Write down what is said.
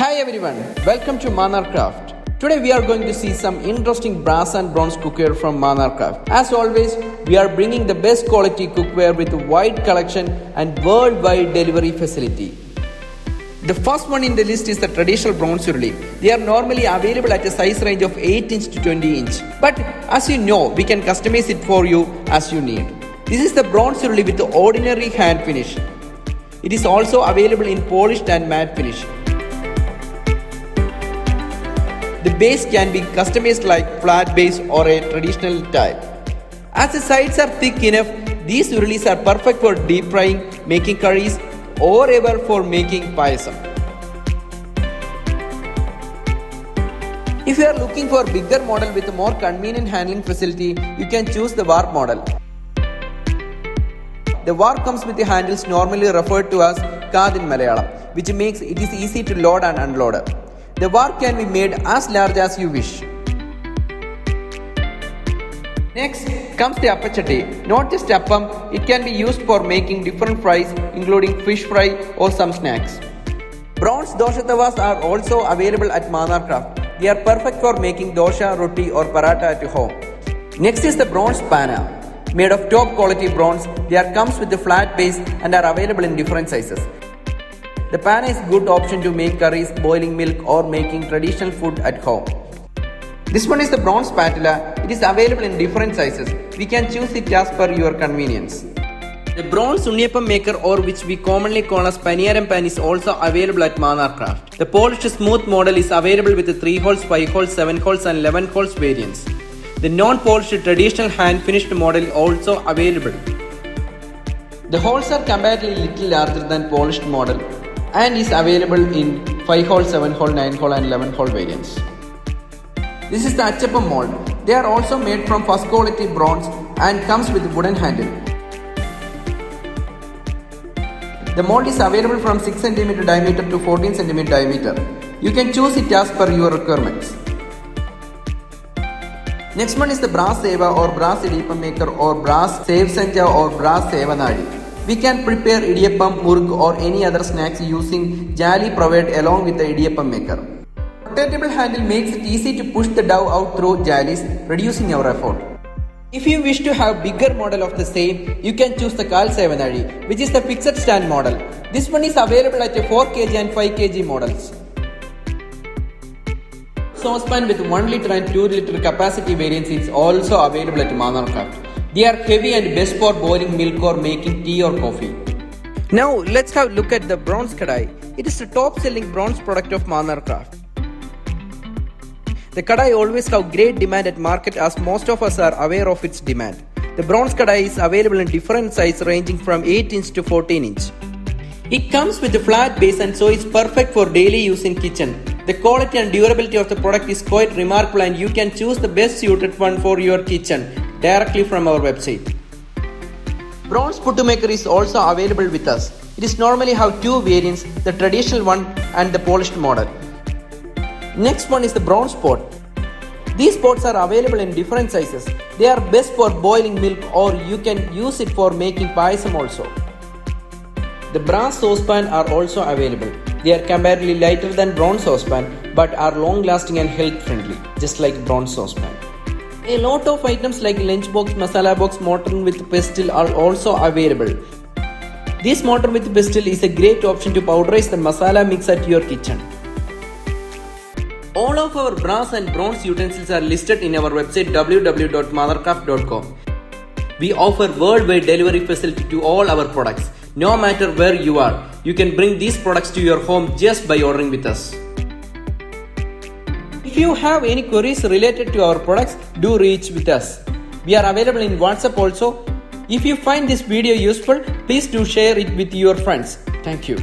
Hi everyone, welcome to Mannar Craft. Today we are going to see some interesting brass and bronze cookware from Mannar Craft. As always, we are bringing the best quality cookware with a wide collection and worldwide delivery facility. The first one in the list is the traditional bronze surli. They are normally available at a size range of 8 inch to 20 inch. But as you know, we can customize it for you as you need. This is the bronze surli with the ordinary hand finish. It is also available in polished and matte finish. The base can be customized like flat base or a traditional tile. As the sides are thick enough, these surlis are perfect for deep frying, making curries, or ever for making payasam. If you are looking for a bigger model with a more convenient handling facility, you can choose the warp model. The warp comes with the handles normally referred to as card in Malayalam, which makes it is easy to load and unload. The warp can be made as large as you wish. Next comes the appachatti. Not just appam, it can be used for making different fries including fish fry or some snacks. Bronze dosha tawas are also available at Mannar Craft. They are perfect for making dosha, roti or paratha at home. Next is the bronze panna. Made of top quality bronze, they comes with a flat base and are available in different sizes. The panna is a good option to make curries, boiling milk or making traditional food at home. This one is the bronze spatula. It is available in different sizes. We can choose it as per your convenience. The bronze unniyappam maker, or which we commonly call as paniyaram pan, is also available at Mannar Craft. The polished smooth model is available with the 3 holes, 5 holes, 7 holes and 11 holes variants. The non-polished traditional hand finished model is also available. The holes are comparatively little larger than polished model and is available in 5 hole, 7 hole, 9 hole and 11 hole variants. This is the Achappam mold. They are also made from first quality bronze and comes with wooden handle. The mold is available from 6 cm diameter to 14 cm diameter. You can choose it as per your requirements. Next one is the brass seva or brass idiyappam maker or brass save sanja or brass sevanadi. We can prepare idiyappam, murg or any other snacks using jali provided along with the idiyappam maker. Rotatable handle makes it easy to push the dough out through jalis, reducing our effort. If you wish to have bigger model of the same, you can choose the Kal Sevanadi, which is the fixed stand model. This one is available at a 4 kg and 5 kg models. Saucepan with 1 liter and 2 liter capacity variants is also available at Mannar Craft. They are heavy and best for boiling milk or making tea or coffee. Now let's have a look at the bronze kadai. It is the top selling bronze product of Mannar Craft. The kadai always have great demand at market as most of us are aware of its demand. The bronze kadai is available in different sizes ranging from 8 inch to 14 inch. It comes with a flat base and so is perfect for daily use in kitchen. The quality and durability of the product is quite remarkable and you can choose the best suited one for your kitchen directly from our website. Bronze puttu maker is also available with us. It is normally have 2 variants, the traditional one and the polished model. Next one is the bronze pot. These pots are available in different sizes. They are best for boiling milk or you can use it for making payasam also. The brass saucepan are also available. They are comparatively lighter than bronze saucepan but are long lasting and health friendly, just like bronze saucepan. A lot of items like lunchbox, masala box, mortar with pestle are also available. This mortar with pestle is a great option to powderize the masala mix at your kitchen. All of our brass and bronze utensils are listed in our website www.mannarcraft.com. We offer worldwide delivery facility to all our products. No matter where you are, you can bring these products to your home just by ordering with us. If you have any queries related to our products, do reach with us. We are available in WhatsApp also. If you find this video useful, please do share it with your friends. Thank you.